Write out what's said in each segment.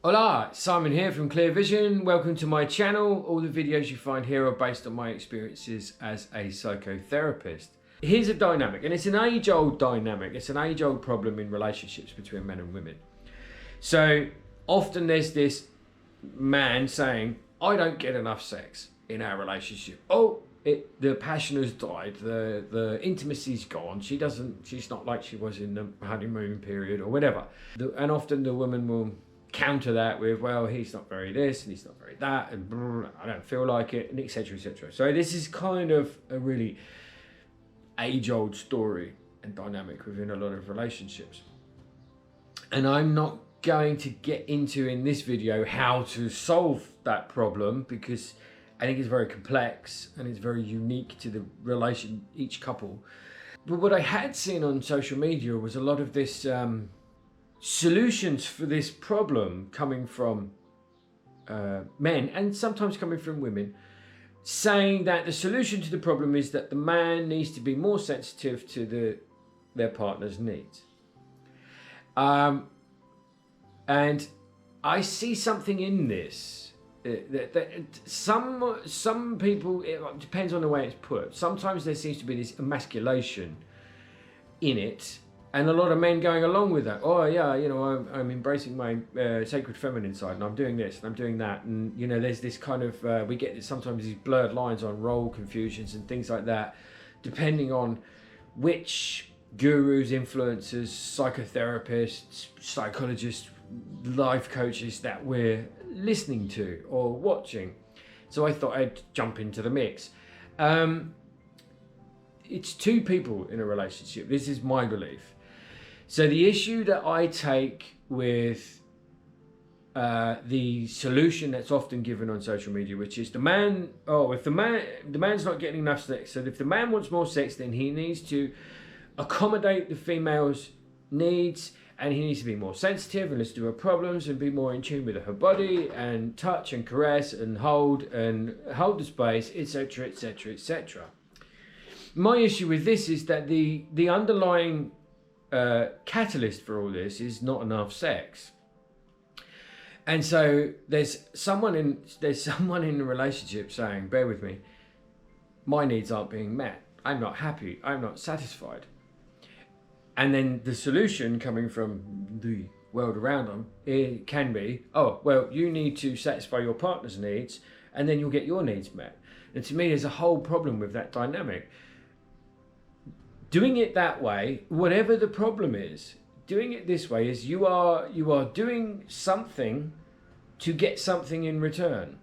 Hola, Simon here from Clear Vision. Welcome to my channel. All the videos you find here are based on my experiences as a psychotherapist. Here's a dynamic, and it's an age-old dynamic. It's an age-old problem in relationships between men and women. So often there's this man saying, I don't get enough sex in our relationship. The passion has died, the intimacy's gone, she's not like she was in the honeymoon period or whatever. And often the woman will counter that with, well, he's not very this and he's not very that, and I don't feel like it, and etc, etc. So this is kind of a really age-old story and dynamic within a lot of relationships. And I'm not going to get into in this video how to solve that problem, because I think it's very complex and it's very unique to the relation, each couple. But what I had seen on social media was a lot of this solutions for this problem coming from men, and sometimes coming from women, saying that the solution to the problem is that the man needs to be more sensitive to their partner's needs. And I see something in this. Some people, it depends on the way it's put. Sometimes there seems to be this emasculation in it, and a lot of men going along with that. Oh yeah, you know, I'm embracing my sacred feminine side, and I'm doing this and I'm doing that, and you know, there's this kind of we get sometimes these blurred lines on role confusions and things like that, depending on which gurus, influencers, psychotherapists, psychologists, life coaches that we're listening to or watching. So I thought I'd jump into the mix. It's two people in a relationship. This is my belief. So the issue that I take with the solution that's often given on social media, which is the man's not getting enough sex. So if the man wants more sex, then he needs to accommodate the female's needs, and he needs to be more sensitive and listen to her problems and be more in tune with her body and touch and caress and hold the space, etc, etc, etc. My issue with this is that the underlying catalyst for all this is not enough sex. And so there's someone in a relationship saying, bear with me, my needs aren't being met, I'm not happy, I'm not satisfied. And then the solution coming from the world around them, it can be, oh, well, you need to satisfy your partner's needs and then you'll get your needs met. And to me, there's a whole problem with that dynamic. Doing it that way, whatever the problem is, doing it this way is you are doing something to get something in return.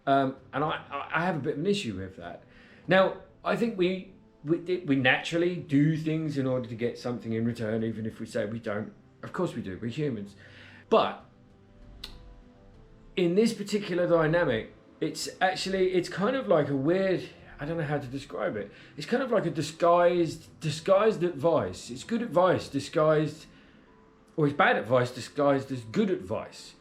And I have a bit of an issue with that. Now, I think we naturally do things in order to get something in return, even if we say we don't. Of course we do, we're humans. But in this particular dynamic, it's kind of like a weird, I don't know how to describe it. It's kind of like a disguised advice. It's good advice disguised, or it's bad advice disguised as good advice.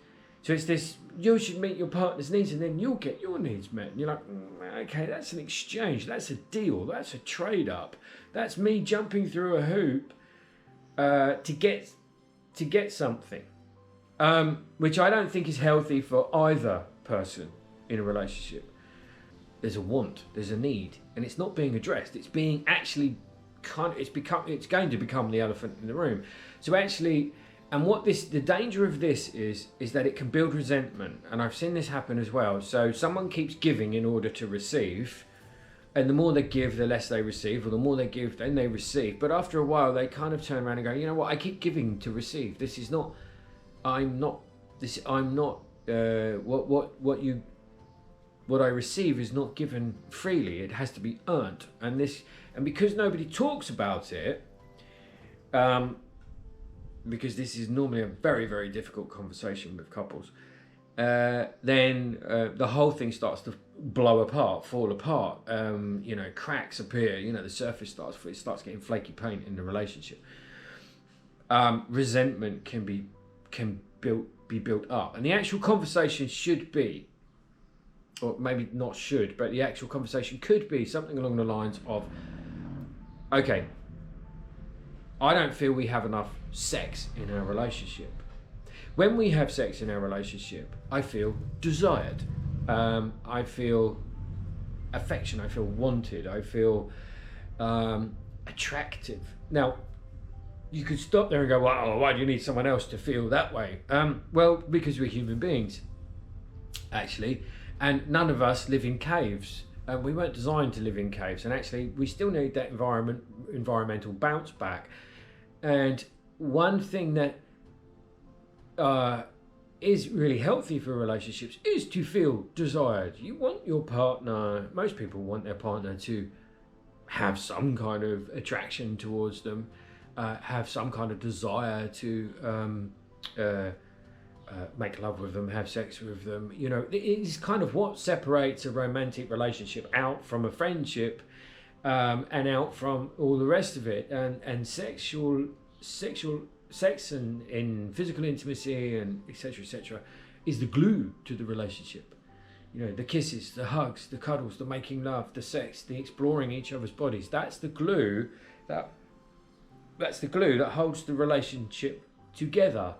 So it's this, you should meet your partner's needs and then you'll get your needs met. And you're like, okay, that's an exchange, that's a deal, that's a trade up. That's me jumping through a hoop to get something, which I don't think is healthy for either person in a relationship. There's a want, there's a need, and it's not being addressed. It's being actually it's going to become the elephant in the room. So actually, and the danger of this is that it can build resentment, and I've seen this happen as well. So someone keeps giving in order to receive, and the more they give, the less they receive, or the more they give, then they receive. But after a while, they kind of turn around and go, you know what? I keep giving to receive. What I receive is not given freely. It has to be earned, and because nobody talks about it. Because this is normally a very, very difficult conversation with couples, then the whole thing starts to blow apart, fall apart. Cracks appear. The surface starts getting flaky paint in the relationship. Resentment can be built up, and the actual conversation should be, or maybe not should, but the actual conversation could be something along the lines of, okay, I don't feel we have enough sex in our relationship. When we have sex in our relationship, I feel desired. I feel affection. I feel wanted. I feel attractive. Now, you could stop there and go, well, why do you need someone else to feel that way? Well, because we're human beings, actually, and none of us live in caves. We weren't designed to live in caves, and actually we still need that environmental bounce back. And one thing that is really healthy for relationships is to feel desired. You want your partner, most people want their partner to have some kind of attraction towards them, have some kind of desire to make love with them, have sex with them. You know, it's kind of what separates a romantic relationship out from a friendship, and out from all the rest of it. And sex and in physical intimacy and etc. is the glue to the relationship. You know, the kisses, the hugs, the cuddles, the making love, the sex, the exploring each other's bodies. That's the glue that holds the relationship together.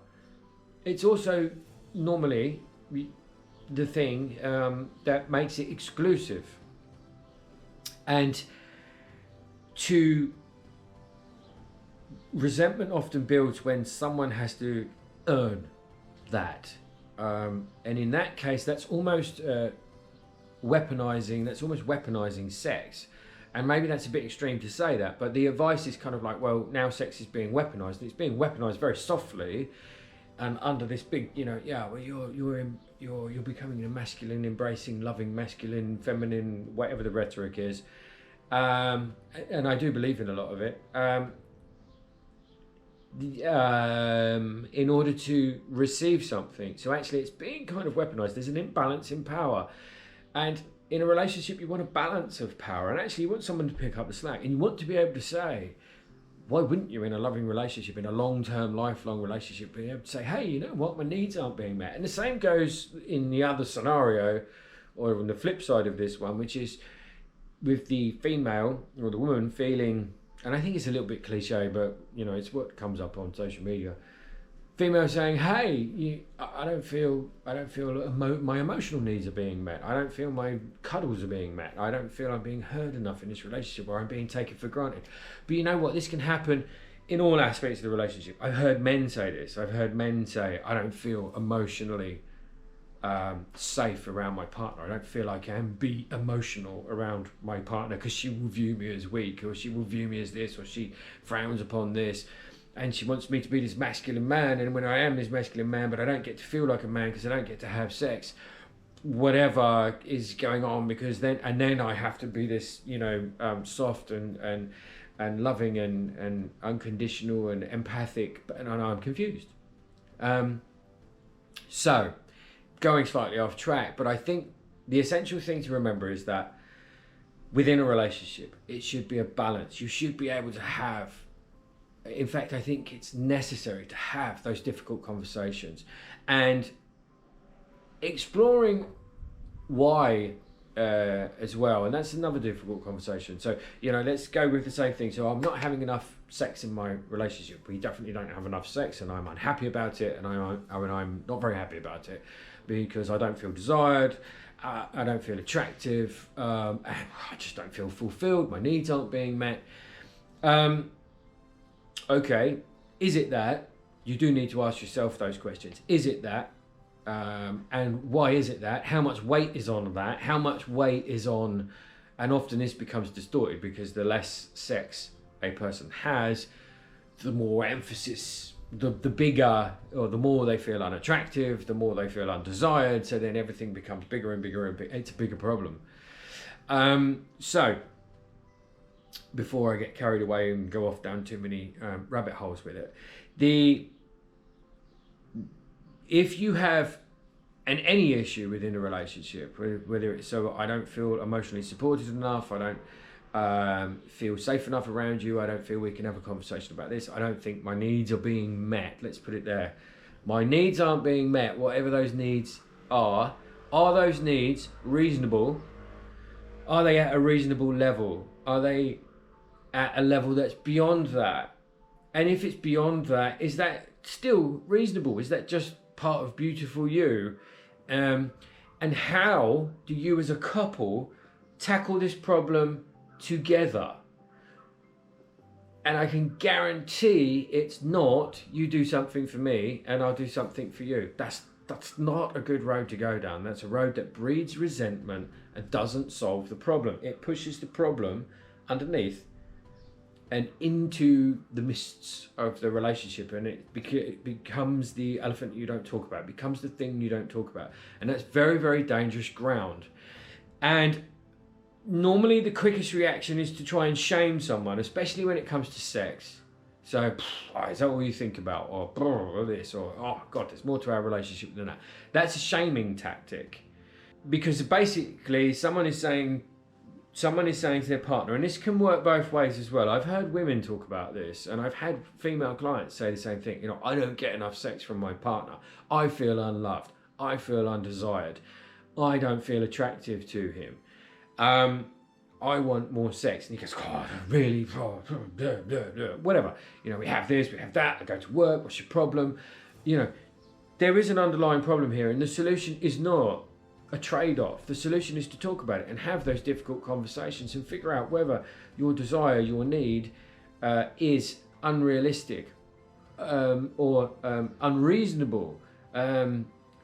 It's also normally the thing that makes it exclusive. And resentment often builds when someone has to earn that. And in that case, that's almost weaponizing sex. And maybe that's a bit extreme to say that, but the advice is kind of like, well, now sex is being weaponized. It's being weaponized very softly, and under this big, well, you're becoming a masculine, embracing, loving, masculine, feminine, whatever the rhetoric is. And I do believe in a lot of it. In order to receive something. So actually it's being kind of weaponized. There's an imbalance in power. And in a relationship, you want a balance of power. And actually you want someone to pick up the slack. And you want to be able to say, why wouldn't you in a loving relationship, in a long-term, lifelong relationship, be able to say, hey, you know what, my needs aren't being met. And the same goes in the other scenario, or on the flip side of this one, which is with the female or the woman feeling, and I think it's a little bit cliche, but it's what comes up on social media. Female saying, "Hey, I don't feel my emotional needs are being met. I don't feel my cuddles are being met. I don't feel I'm being heard enough in this relationship, or I'm being taken for granted." But you know what? This can happen in all aspects of the relationship. I've heard men say this. I've heard men say, "I don't feel emotionally safe around my partner. I don't feel I can be emotional around my partner because she will view me as weak, or she will view me as this, or she frowns upon this, and she wants me to be this masculine man, and when I am this masculine man, but I don't get to feel like a man because I don't get to have sex, whatever is going on, because then I have to be this soft and loving and unconditional and empathic, and I'm confused. So going slightly off track, but I think the essential thing to remember is that within a relationship, it should be a balance. You should be able to have, in fact, I think it's necessary to have those difficult conversations and exploring why as well. And that's another difficult conversation. So, let's go with the same thing. So I'm not having enough sex in my relationship. We definitely don't have enough sex, and I'm unhappy about it. And I'm not very happy about it because I don't feel desired. I don't feel attractive. And I just don't feel fulfilled. My needs aren't being met. Okay, is it that? You do need to ask yourself those questions. Is it that? And why is it that? How much weight is on that? How much weight is on, and often this becomes distorted because the less sex a person has, the more emphasis, the bigger, or the more they feel unattractive, the more they feel undesired, so then everything becomes bigger and bigger and bigger. It's a bigger problem. So, before I get carried away and go off down too many rabbit holes with it, if you have any issue within a relationship, whether it's I don't feel emotionally supported enough, I don't feel safe enough around you, I don't feel we can have a conversation about this, I don't think my needs are being met, let's put it there. My needs aren't being met, whatever those needs are those needs reasonable? Are they at a reasonable level? Are they at a level that's beyond that? And if it's beyond that, is that still reasonable? Is that just part of beautiful you? And how do you as a couple tackle this problem together? And I can guarantee it's not you do something for me and I'll do something for you. That's not a good road to go down. That's a road that breeds resentment and doesn't solve the problem. It pushes the problem underneath and into the mists of the relationship, and it becomes the elephant you don't talk about. It becomes the thing you don't talk about. And that's very, very dangerous ground. And normally the quickest reaction is to try and shame someone, especially when it comes to sex. So, is that all you think about? Or this, or, oh God, there's more to our relationship than that. That's a shaming tactic. Because basically someone is saying to their partner, and this can work both ways as well. I've heard women talk about this, and I've had female clients say the same thing. I don't get enough sex from my partner. I feel unloved. I feel undesired. I don't feel attractive to him. I want more sex. And he goes, God, really? Whatever. We have this, we have that. I go to work. What's your problem? There is an underlying problem here, and the solution is not a trade-off. The solution is to talk about it and have those difficult conversations and figure out whether your desire, your need is unrealistic or unreasonable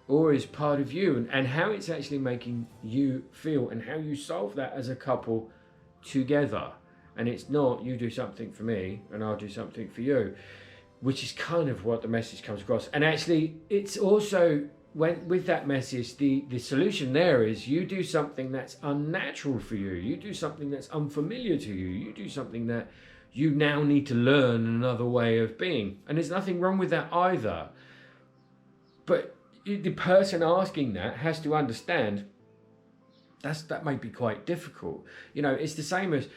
or is part of you, and how it's actually making you feel, and how you solve that as a couple together. And it's not you do something for me and I'll do something for you, which is kind of what the message comes across. And actually it's also, with that message, the solution there is you do something that's unnatural for you. You do something that's unfamiliar to you. You do something that you now need to learn another way of being. And there's nothing wrong with that either. But the person asking that has to understand that may be quite difficult. It's the same as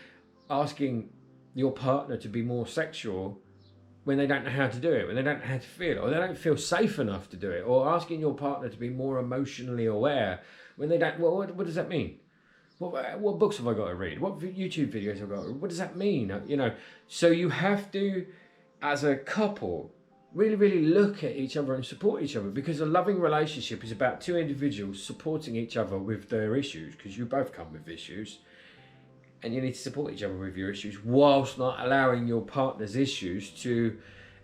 asking your partner to be more sexual when they don't know how to do it, when they don't know how to feel, or they don't feel safe enough to do it, or asking your partner to be more emotionally aware when they don't. Well, what does that mean? What books have I got to read? What YouTube videos have I got to read? What does that mean? So you have to, as a couple, really, really look at each other and support each other, because a loving relationship is about two individuals supporting each other with their issues, because you both come with issues. And you need to support each other with your issues whilst not allowing your partner's issues to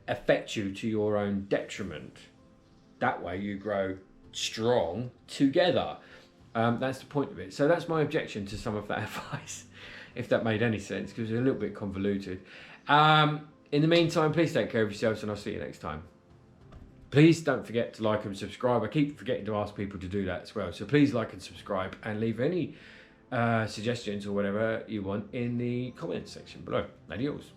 affect you to your own detriment. That way you grow strong together. That's the point of it. So that's my objection to some of that advice, if that made any sense, because it's a little bit convoluted. In the meantime, please take care of yourselves, and I'll see you next time. Please don't forget to like and subscribe. I keep forgetting to ask people to do that as well. So please like and subscribe, and leave any suggestions or whatever you want in the comments section below. Adios.